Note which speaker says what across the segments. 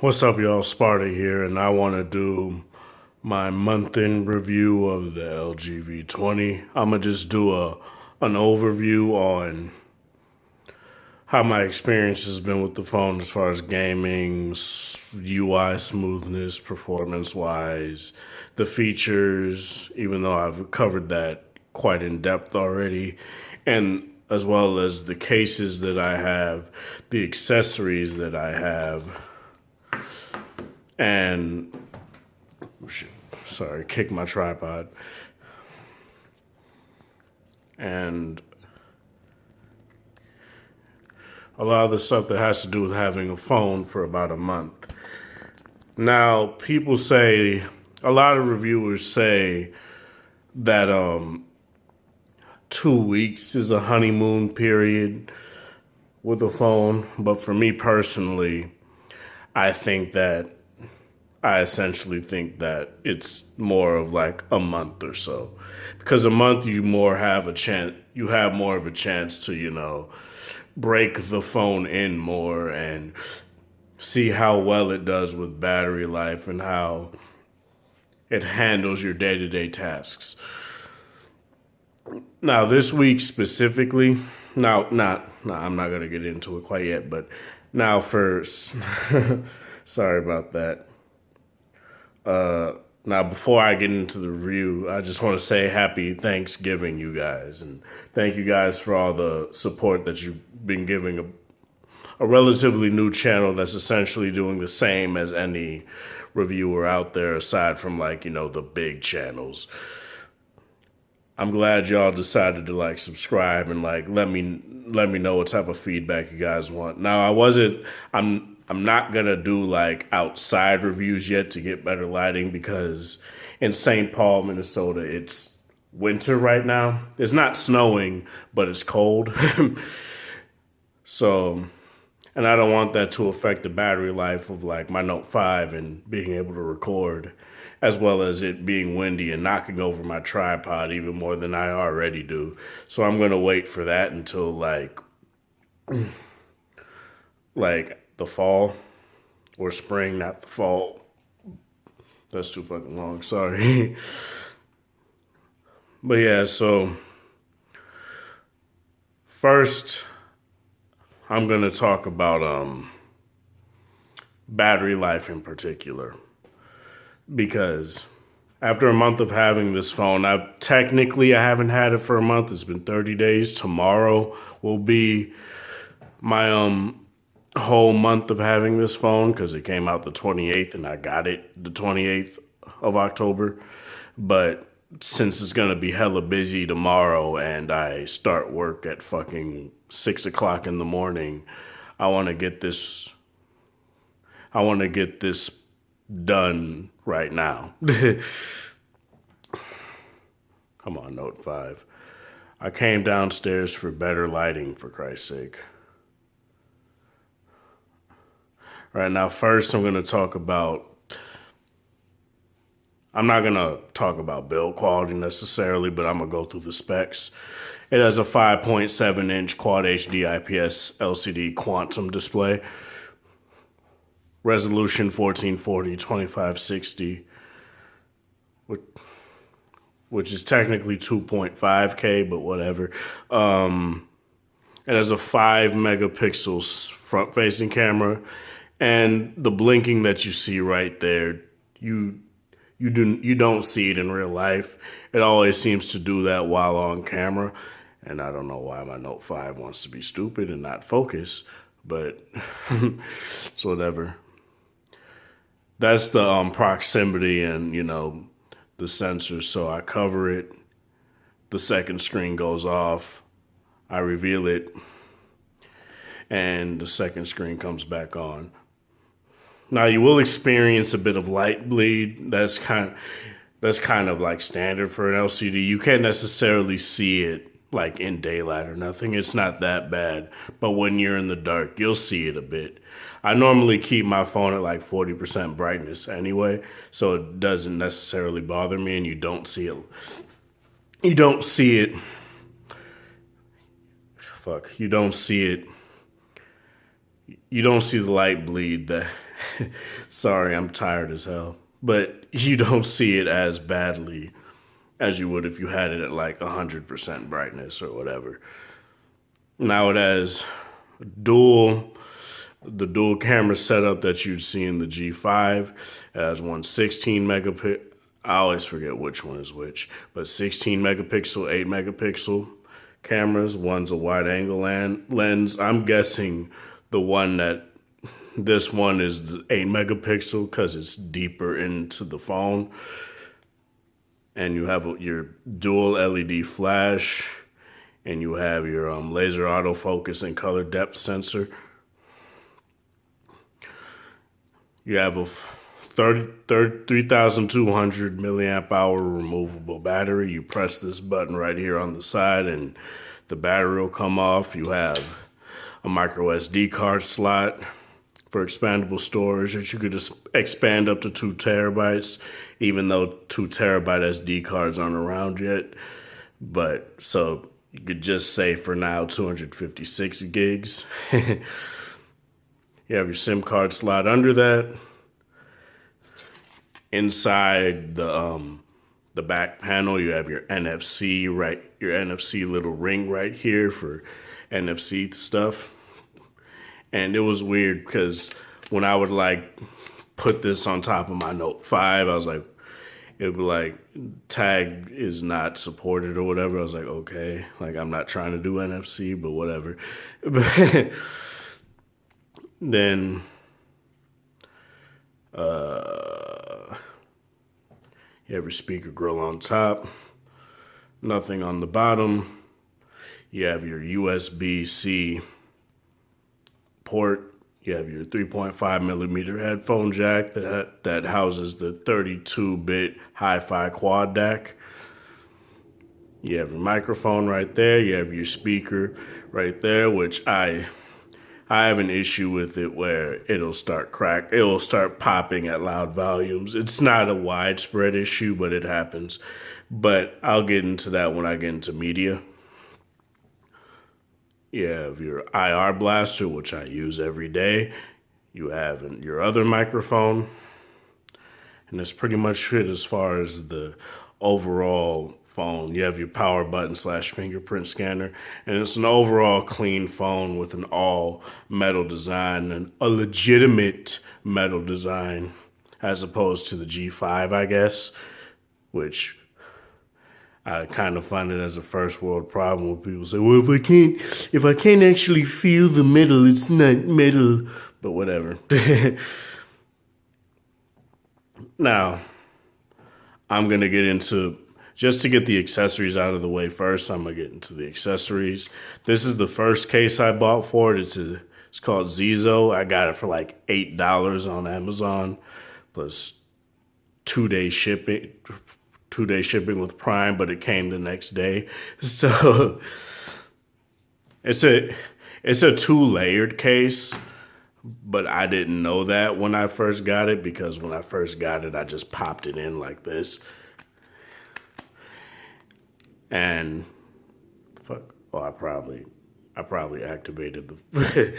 Speaker 1: What's up, y'all? Sparta here, and I want to do my month-end review of the LG V20. I'm gonna just do an overview on how my experience has been with the phone as far as gaming, UI smoothness, performance-wise, the features, even though I've covered that quite in depth already, and as well as the cases that I have, the accessories that I have, and sorry, kicked my tripod. And a lot of the stuff that has to do with having a phone for about a month. Now, people say, a lot of reviewers say that 2 weeks is a honeymoon period with a phone, but for me personally, I think that I essentially think that it's more of like a month or so, because a month you have more of a chance to, break the phone in more and see how well it does with battery life and how it handles your day-to-day tasks. Now, this week specifically, I'm not going to get into it quite yet, but now first, sorry about that. Now, before I get into the review, I just want to say happy Thanksgiving, you guys. And thank you guys for all the support that you've been giving a relatively new channel that's essentially doing the same as any reviewer out there, aside from the big channels. I'm glad y'all decided to subscribe and let me know what type of feedback you guys want. Now, I'm not gonna do outside reviews yet to get better lighting, because in St. Paul, Minnesota, it's winter right now. It's not snowing, but it's cold. So, and I don't want that to affect the battery life of my Note 5 and being able to record, as well as it being windy and knocking over my tripod even more than I already do. So I'm gonna wait for that until the fall or spring, not the fall. That's too fucking long, sorry. But yeah, so first I'm gonna talk about battery life in particular, because after a month of having this phone, I haven't had it for a month. It's been 30 days. Tomorrow will be my whole month of having this phone, because it came out the 28th and I got it the 28th of October. But since it's gonna be hella busy tomorrow and I start work at fucking 6 o'clock in the morning, I want to get this done right now. Come on, Note 5. I came downstairs for better lighting, for Christ's sake. Right now, first I'm not going to talk about build quality necessarily, but I'm going to go through the specs. It has a 5.7-inch Quad HD IPS LCD quantum display. Resolution 1440 2560, which is technically 2.5K, but whatever. It has a 5 megapixels front-facing camera, and the blinking that you see right there, you don't see it in real life. It always seems to do that while on camera, and I don't know why my Note 5 wants to be stupid and not focus, but it's whatever. That's the proximity and, the sensors. So I cover it. The second screen goes off. I reveal it. And the second screen comes back on. Now, you will experience a bit of light bleed. That's kind of like standard for an LCD. You can't necessarily see it in daylight or nothing. It's not that bad. But when you're in the dark, you'll see it a bit. I normally keep my phone at 40% brightness anyway, so it doesn't necessarily bother me, and you don't see it. You don't see it. You don't see it you don't see the light bleed. That sorry, I'm tired as hell, but you don't see it as badly as you would if you had it at like 100% brightness or whatever. Now it has the dual camera setup that you'd see in the G5. It has one 16 megapixel. I always forget which one is which, but 16 megapixel, 8 megapixel cameras. One's a wide angle lens. I'm guessing this one is 8 megapixel because it's deeper into the phone. And you have your dual LED flash, and you have your laser autofocus and color depth sensor. You have a 3,200 milliamp hour removable battery. You press this button right here on the side and the battery will come off. You have a micro SD card slot for expandable storage that you could just expand up to 2 terabytes, even though 2 terabyte SD cards aren't around yet. But so you could just say for now 256 gigs. You have your SIM card slot under that. Inside the back panel, you have your NFC your NFC little ring right here for NFC stuff. And it was weird because when I would like put this on top of my Note 5, I was like, it would be like tag is not supported or whatever. I was like, okay, like I'm not trying to do NFC, but whatever. Then you have your speaker grill on top, nothing on the bottom. You have your USB-C port. You have your 3.5 millimeter headphone jack that houses the 32-bit hi-fi quad DAC. You have your microphone right there. You have your speaker right there, which I have an issue with it where it'll start popping at loud volumes. It's not a widespread issue, but it happens. But I'll get into that when I get into media. You have your IR blaster, which I use every day. You have your other microphone. And that's pretty much it as far as the overall phone. You have your power button / fingerprint scanner. And it's an overall clean phone with an all metal design and a legitimate metal design as opposed to the G5, I guess, which I kind of find it as a first world problem when people say, well, if I can't actually feel the metal, it's not metal, but whatever. Now, I'm going to get into, just to get the accessories out of the way first, I'm going to get into the accessories. This is the first case I bought for it. It's called Zizo. I got it for like $8 on Amazon, plus 2-day shipping. 2-day shipping with Prime, but it came the next day. So it's a 2-layered case, but I didn't know that when I first got it, because when I first got it, I just popped it in like this. And fuck, oh, I probably activated the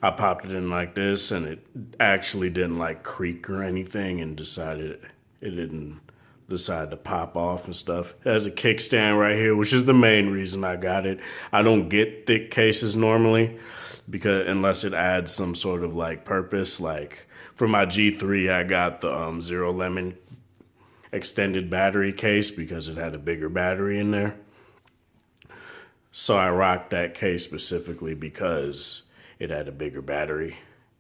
Speaker 1: I popped it in like this, and it actually didn't like creak or anything, and it didn't decide to pop off and stuff. It has a kickstand right here, which is the main reason I got it. I don't get thick cases normally, because unless it adds some sort of like purpose. Like for my G3, I got the Zero Lemon extended battery case because it had a bigger battery in there. So I rocked that case specifically because it had a bigger battery.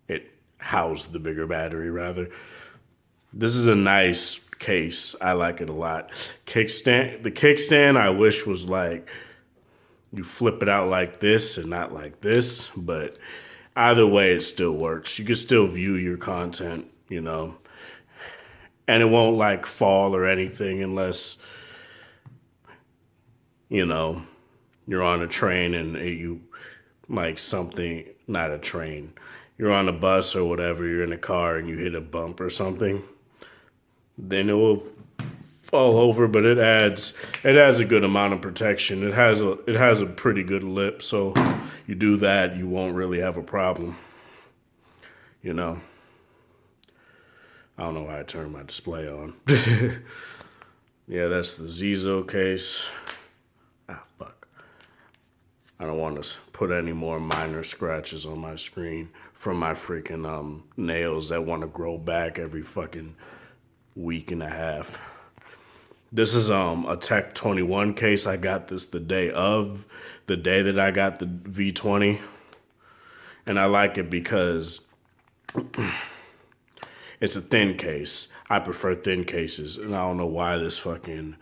Speaker 1: It housed the bigger battery rather. This is a nice case. I like it a lot. The kickstand I wish was like, you flip it out like this and not like this, but either way it still works. You can still view your content, you know, and it won't like fall or anything unless, you know, you're on a train and you like something, not a train. You're on a bus or whatever, you're in a car and you hit a bump or something, then it will fall over, but it adds a good amount of protection. It has a pretty good lip, so you do that, you won't really have a problem. You know, I don't know why I turned my display on. Yeah, that's the Zizo case. Ah, fuck. I don't want to put any more minor scratches on my screen from my freaking nails that want to grow back every fucking week and a half. This is a Tech 21 case. I got this the day that I got the V20. And I like it because it's a thin case. I prefer thin cases. And I don't know why this fucking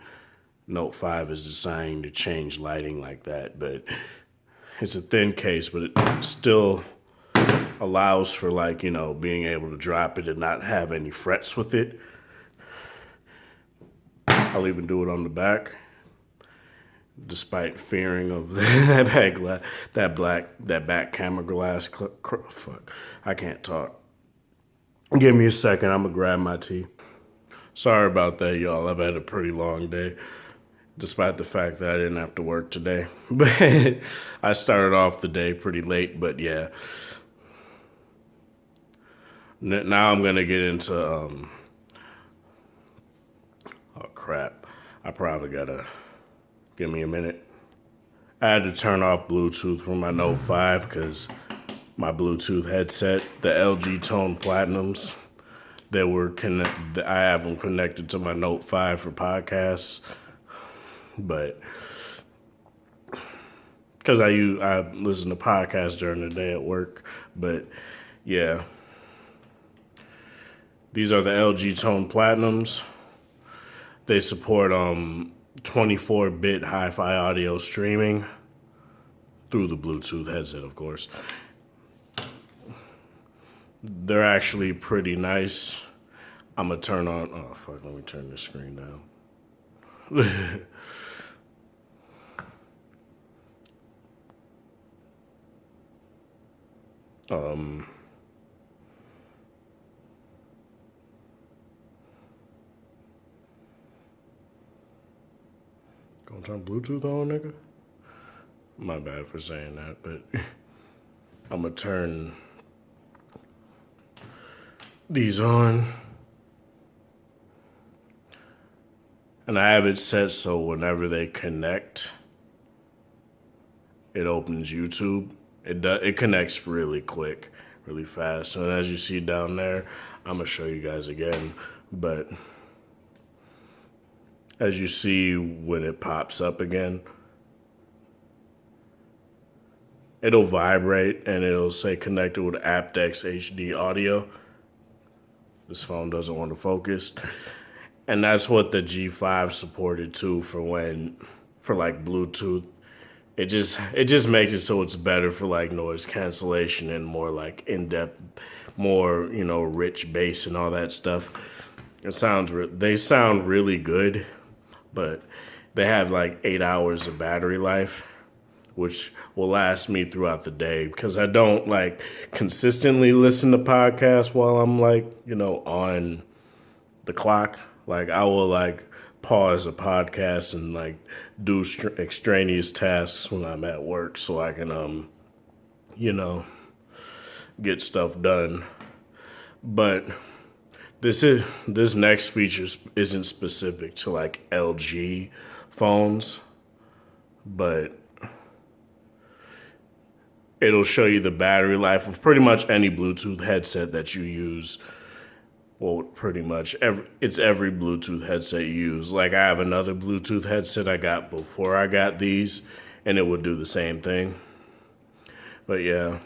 Speaker 1: Note 5 is deciding to change lighting like that. But it's a thin case, but it still allows for, like, you know, being able to drop it and not have any frets with it. I'll even do it on the back, despite fearing of that back camera glass. Fuck, I can't talk. Give me a second. I'm gonna grab my tea. Sorry about that, y'all. I've had a pretty long day, despite the fact that I didn't have to work today. But I started off the day pretty late. But yeah, now I'm gonna get into oh crap, I probably gotta, give me a minute. I had to turn off Bluetooth from my Note 5 because my Bluetooth headset, the LG Tone Platinums, I have them connected to my Note 5 for podcasts, but because I listen to podcasts during the day at work. But yeah, these are the LG Tone Platinums. They support 24-bit hi-fi audio streaming through the Bluetooth headset, of course. They're actually pretty nice. I'm gonna turn on, oh fuck, let me turn this screen down. Gonna turn Bluetooth on, nigga? My bad for saying that, but I'm gonna turn these on. And I have it set so whenever they connect, it opens YouTube. It connects really quick, really fast. And as you see down there, I'm gonna show you guys again, but as you see when it pops up again, it'll vibrate and it'll say connected with aptX HD audio. This phone doesn't want to focus. And that's what the G5 supported too for like Bluetooth. It just makes it so it's better for like noise cancellation and more like in-depth, more, you know, rich bass and all that stuff. They sound really good, but they have like 8 hours of battery life, which will last me throughout the day because I don't like consistently listen to podcasts while I'm like, you know, on the clock. Like I will like pause a podcast and like do extraneous tasks when I'm at work so I can, you know, get stuff done. But this next feature isn't specific to like LG phones, but it'll show you the battery life of pretty much any Bluetooth headset that you use. Well, pretty much it's every Bluetooth headset you use. Like I have another Bluetooth headset I got before I got these, and it would do the same thing. But yeah,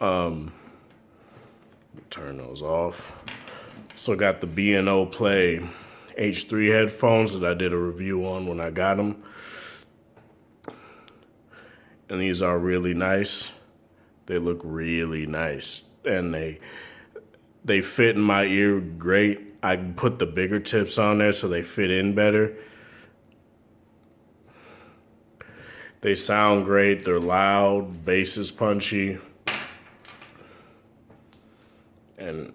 Speaker 1: turn those off. So I got the B&O Play H3 headphones that I did a review on when I got them. And these are really nice. They look really nice. And they fit in my ear great. I put the bigger tips on there so they fit in better. They sound great. They're loud. Bass is punchy. And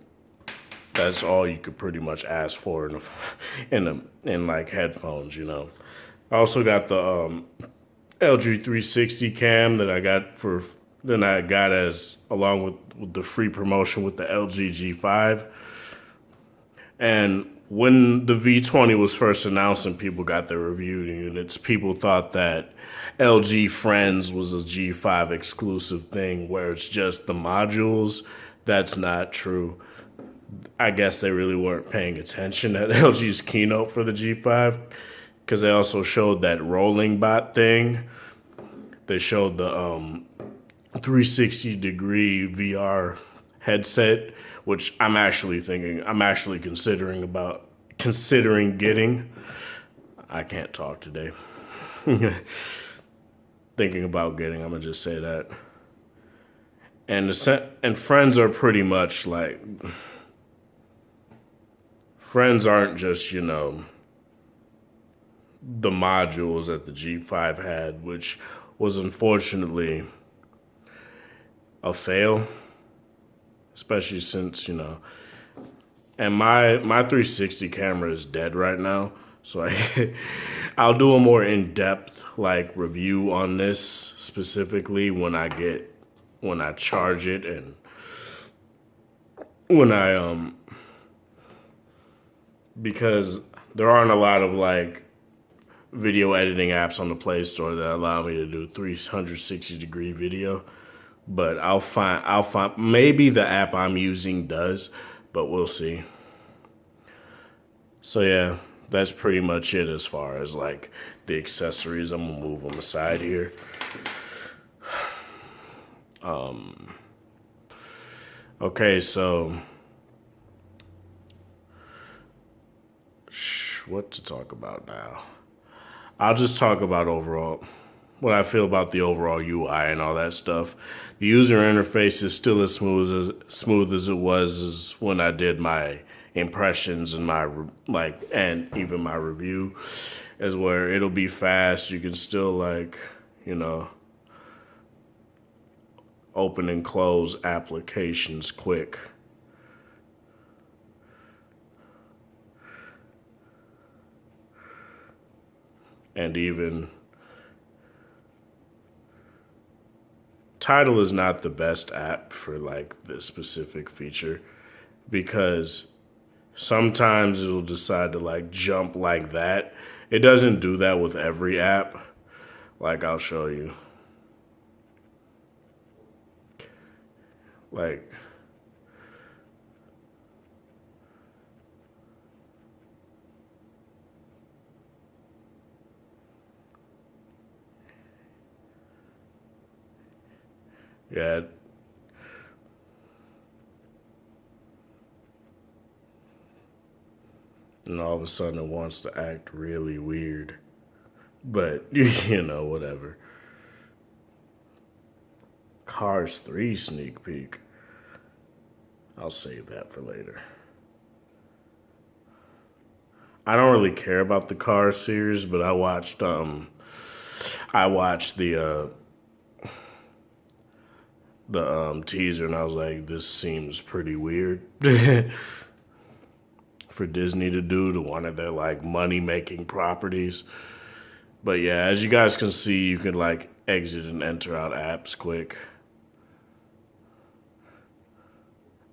Speaker 1: that's all you could pretty much ask for in like headphones, you know. I also got the LG 360 cam that I got as along with the free promotion with the LG G5. And when the V20 was first announced and people got their review units, people thought that LG Friends was a G5 exclusive thing where it's just the modules. That's not true. I guess they really weren't paying attention at LG's keynote for the G5 because they also showed that rolling bot thing. They showed the 360 degree VR headset, which I'm actually considering getting. I can't talk today. Thinking about getting, I'm gonna just say that. And friends are pretty much like, friends aren't just, the modules that the G5 had, which was unfortunately a fail, especially since, and my 360 camera is dead right now. So I'll do a more in-depth review on this specifically when I charge it and when because there aren't a lot of video editing apps on the Play Store that allow me to do 360 degree video. But I'll find maybe the app I'm using does, but we'll see. So yeah, that's pretty much it as far as the accessories. I'm gonna move them aside here. Okay, so what to talk about now? I'll just talk about what I feel about the overall UI and all that stuff. The user interface is still as smooth as it was when I did my impressions and and even my review, is where it'll be fast. You can still open and close applications quick. And even Tidal is not the best app for this specific feature because sometimes it'll decide to jump like that. It doesn't do that with every app. I'll show you. Yeah. And all of a sudden it wants to act really weird. But, whatever. Cars 3 sneak peek. I'll save that for later. I don't really care about the Cars series, but I watched the teaser and I was like, this seems pretty weird for Disney to do to one of their money making properties. But yeah, as you guys can see, you can exit and enter out apps quick.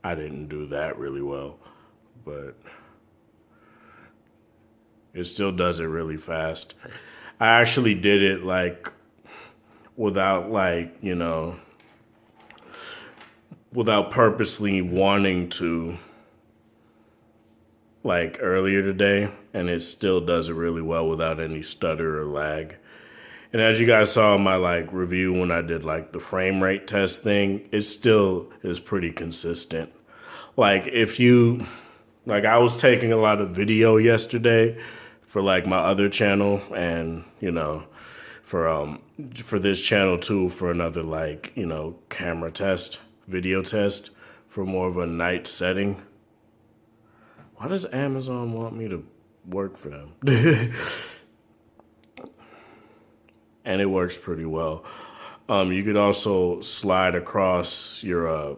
Speaker 1: I didn't do that really well, but it still does it really fast. I actually did it without without purposely wanting to earlier today, and it still does it really well without any stutter or lag. And as you guys saw in my review when I did the frame rate test thing, it still is pretty consistent. If you I was taking a lot of video yesterday for my other channel and for this channel too, for another camera test, video test for more of a night setting. Why does Amazon want me to work for them? And it works pretty well. You could also slide across your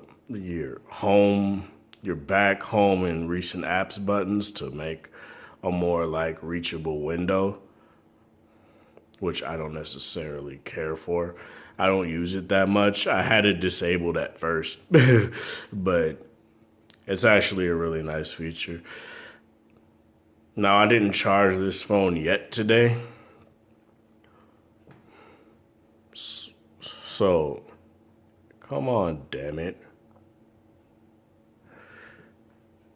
Speaker 1: home, your back, home, and recent apps buttons to make a more reachable window, which I don't necessarily care for. I don't use it that much. I had it disabled at first, but it's actually a really nice feature. Now, I didn't charge this phone yet today. So, come on, damn it.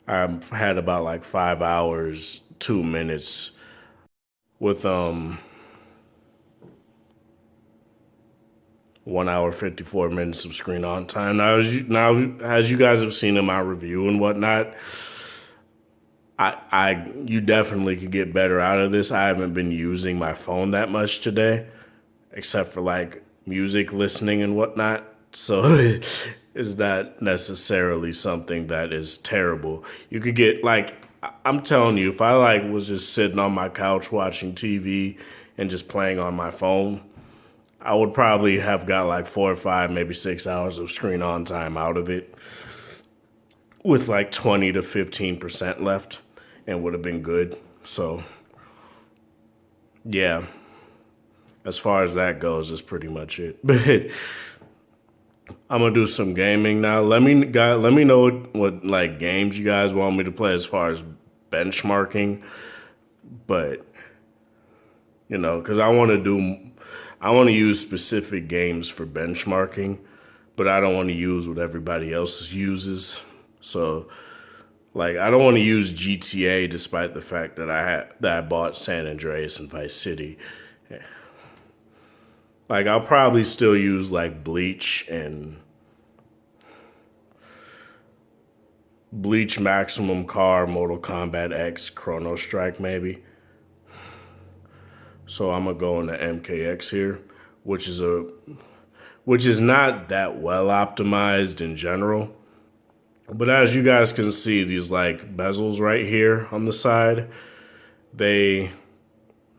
Speaker 1: I've had about like 5 hours, 2 minutes with 1 hour 54 minutes of screen on time. Now as you guys have seen in my review and whatnot, you definitely could get better out of this. I haven't been using my phone that much today, except for like music listening and whatnot. So it's not necessarily something that is terrible. You could get like, I'm telling you, if I like was just sitting on my couch watching TV and just playing on my phone, I would probably have got like 4 or 5, maybe 6 hours of screen on time out of it, with like 20 to 15% left, and would have been good. So yeah, as far as that goes, that's pretty much it. But I'm gonna do some gaming now. Let me know what like games you guys want me to play as far as benchmarking. But you know, because I want to use specific games for benchmarking, but I don't want to use what everybody else uses. So like, I don't want to use GTA despite the fact that I bought San Andreas and Vice City. Like, I'll probably still use like Bleach Maximum Car, Mortal Kombat X, Chrono Strike maybe. So I'm gonna go into MKX here, which is not that well optimized in general. But as you guys can see, these like bezels right here on the side, they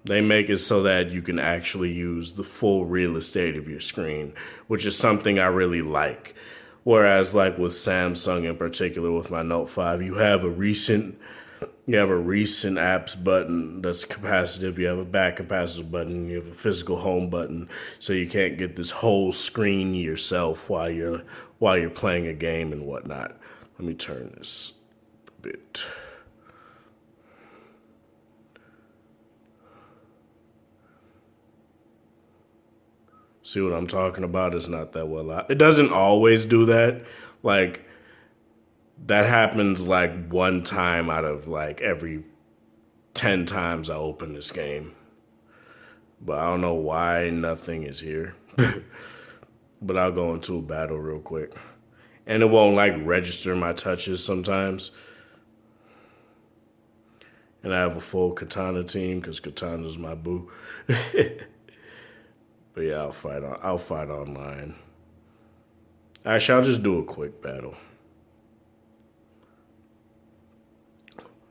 Speaker 1: make it so that you can actually use the full real estate of your screen, which is something I really like. Whereas like with Samsung in particular, with my Note 5, you have a recent apps button that's capacitive, you have a back capacitive button, you have a physical home button, so you can't get this whole screen yourself while you're playing a game and whatnot. Let me turn this a bit. See what I'm talking about? It's not that well out. It doesn't always do that. Like, that happens like 1 time out of like every 10 times I open this game. But I don't know why nothing is here. But I'll go into a battle real quick. And it won't like register my touches sometimes. And I have a full Katana team because Katana's my boo. But yeah, I'll fight online. Actually, I'll just do a quick battle,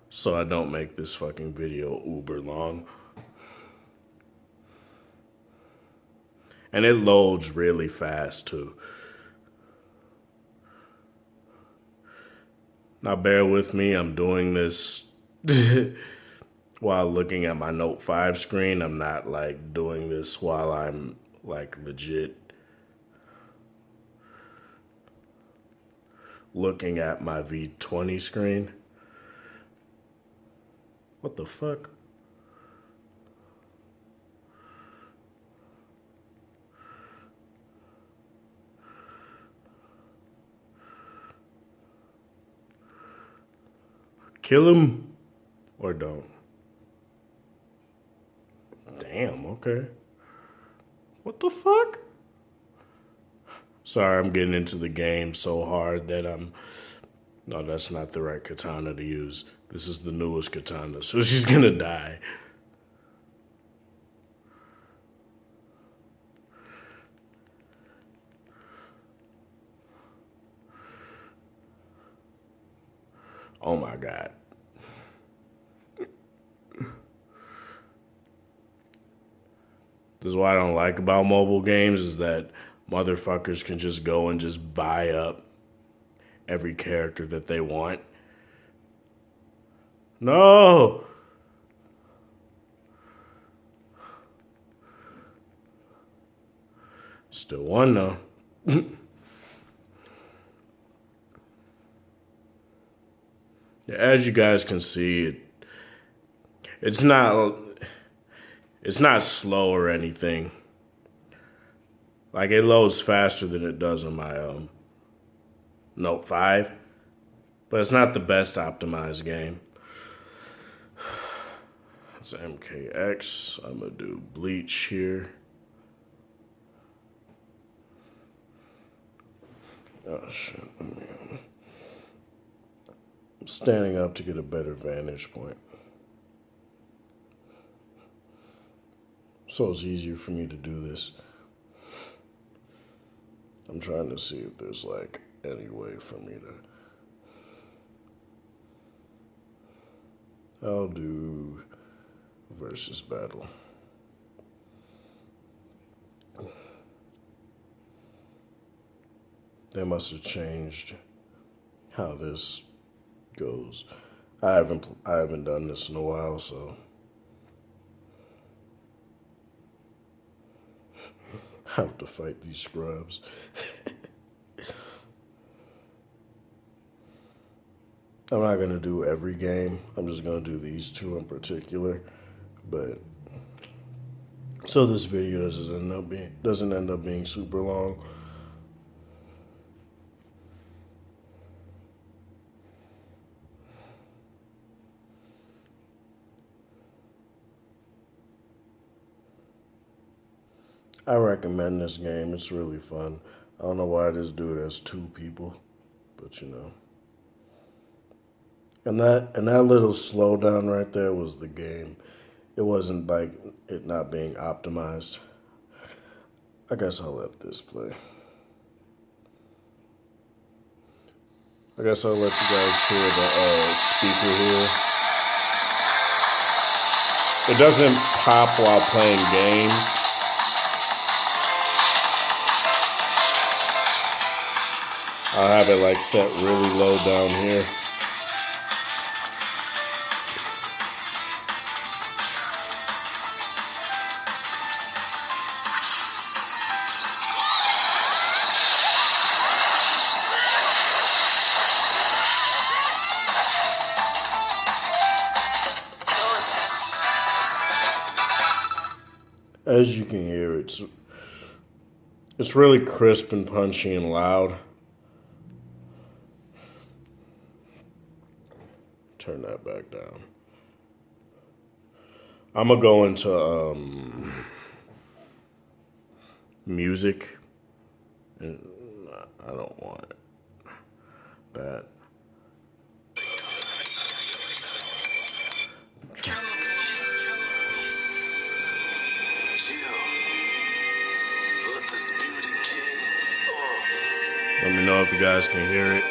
Speaker 1: so I don't make this fucking video uber long. And it loads really fast too. Now bear with me, I'm doing this while looking at my Note 5 screen. I'm not like doing this while I'm like legit looking at my V20 screen. What the fuck? Kill him or don't? Damn, okay. What the fuck? Sorry, I'm getting into the game so hard that no, that's not the right katana to use. This is the newest katana, so she's gonna die. Oh my God. This is what I don't like about mobile games, is that motherfuckers can just go and just buy up every character that they want. No! Still won though. As you guys can see, it's not slow or anything. Like, it loads faster than it does on my Note 5, but it's not the best optimized game. It's MKX. I'm gonna do Bleach here. Oh shit! I'm standing up to get a better vantage point, so it's easier for me to do this. I'm trying to see if there's like any way for me to. I'll do versus battle. They must have changed how this goes. I haven't done this in a while, so I have to fight these scrubs. I'm not gonna do every game. I'm just gonna do these two in particular, but so this video doesn't end up being super long. I recommend this game. It's really fun. I don't know why this dude has 2 people, but you know. And that little slowdown right there was the game. It wasn't like it not being optimized. I guess I'll let this play. I guess I'll let you guys hear the speaker here. It doesn't pop while playing games. I'll have it like set really low down here. As you can hear, it's really crisp and punchy and loud. Turn that back down. I'm gonna go into music. And I don't want that. Let me know if you guys can hear it.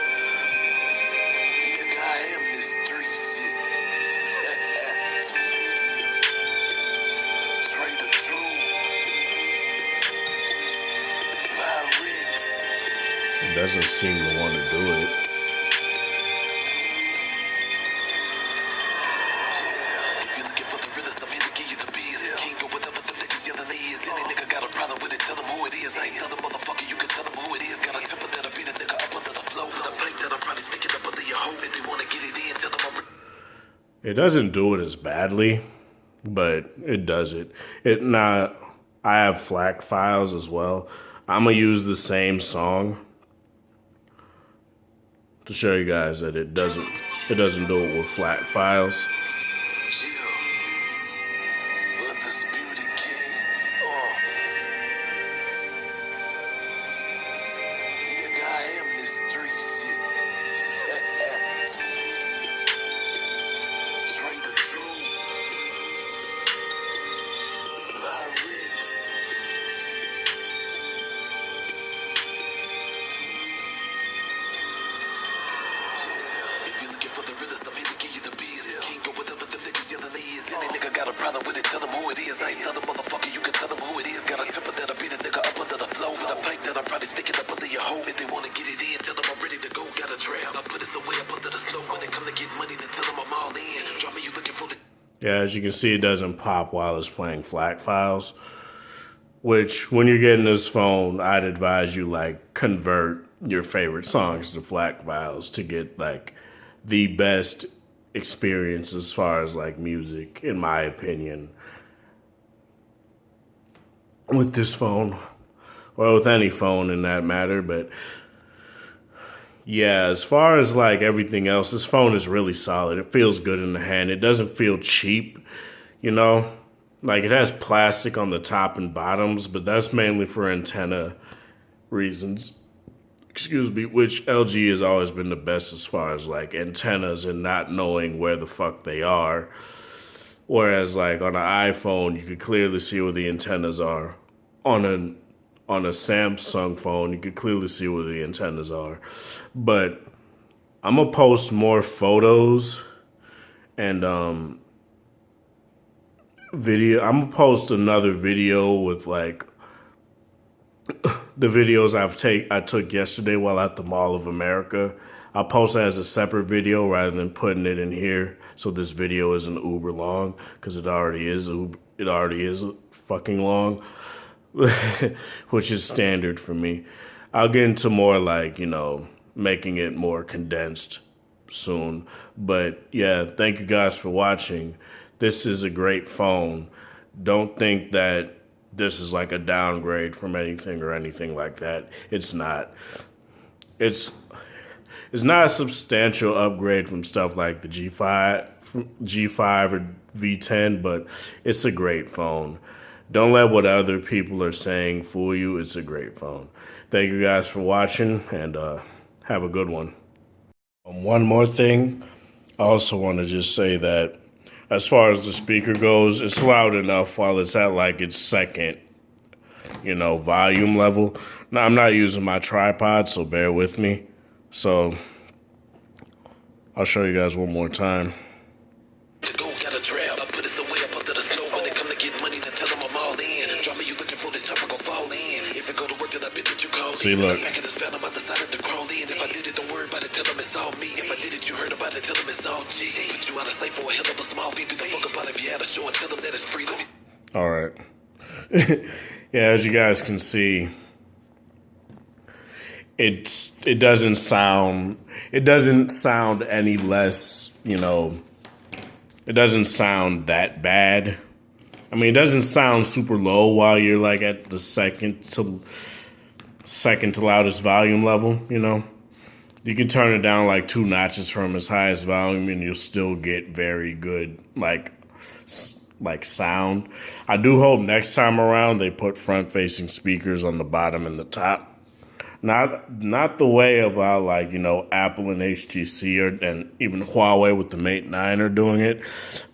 Speaker 1: It doesn't seem to want to do it. It doesn't do it as badly, but it does it. I have FLAC files as well. I'm gonna use the same song to show you guys that it doesn't do it with FLAC files. Yeah, as you can see, it doesn't pop while it's playing FLAC files. which when you're getting this phone, I'd advise you like convert your favorite songs to FLAC files to get like the best experience as far as like music, in my opinion, with this phone. Well, with any phone in that matter, but yeah, as far as like everything else, this phone is really solid. It feels good in the hand. It doesn't feel cheap, you know? Like it has plastic on the top and bottoms, but that's mainly for antenna reasons. Excuse me, which LG has always been the best as far as like antennas and not knowing where the fuck they are. Whereas like on an iPhone, you could clearly see where the antennas are. On a Samsung phone, you could clearly see where the antennas are. But I'm gonna post more photos and video. I'm gonna post another video with like the videos I took yesterday while at the Mall of America. I'll post it as a separate video rather than putting it in here, so this video isn't uber long, because it already is. It already is fucking long. Which is standard for me. I'll get into more like, you know, making it more condensed soon. But yeah, thank you guys for watching. This is a great phone. Don't think that this is like a downgrade from anything or anything like that. It's not. It's not a substantial upgrade from stuff like the G5 or V10, but it's a great phone. Don't let what other people are saying fool you. It's a great phone. Thank you guys for watching, and have a good one. One more thing. I also want to just say that as far as the speaker goes, it's loud enough while it's at like its second, you know, volume level. Now, I'm not using my tripod, so bear with me. So I'll show you guys one more time. See, look. All right. Yeah, as you guys can see, it doesn't sound any less, you know, it doesn't sound that bad. I mean, it doesn't sound super low while you're like at the second to loudest volume level, you know. You can turn it down like 2 notches from its highest volume and you'll still get very good like sound. I do hope next time around they put front-facing speakers on the bottom and the top. Not the way of how, like, you know, Apple and HTC and even Huawei with the Mate 9 are doing it.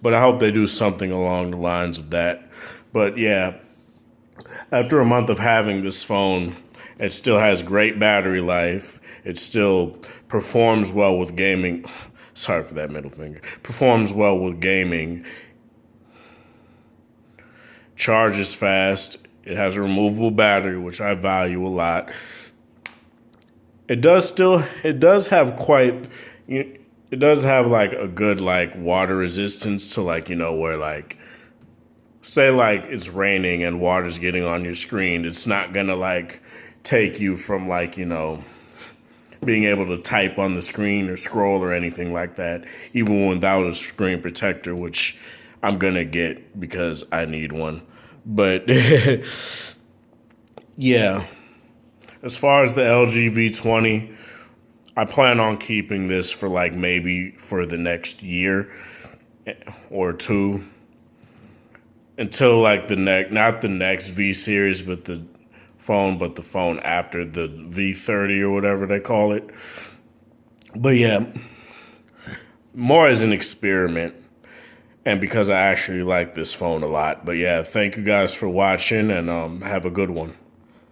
Speaker 1: But I hope they do something along the lines of that. But yeah, after a month of having this phone, it still has great battery life. It still performs well with gaming. Sorry for that middle finger. Performs well with gaming. Charges fast. It has a removable battery, which I value a lot. It does have like a good like water resistance to, like, you know, where like say like it's raining and water's getting on your screen. It's not gonna like take you from, like, you know, being able to type on the screen or scroll or anything like that, even without a screen protector, which I'm gonna get because I need one. But yeah. As far as the LG V20, I plan on keeping this for like maybe for the next year or two, until like not the next V series, but the phone after the V30 or whatever they call it. But yeah, more as an experiment, and because I actually like this phone a lot. But yeah, thank you guys for watching, and have a good one.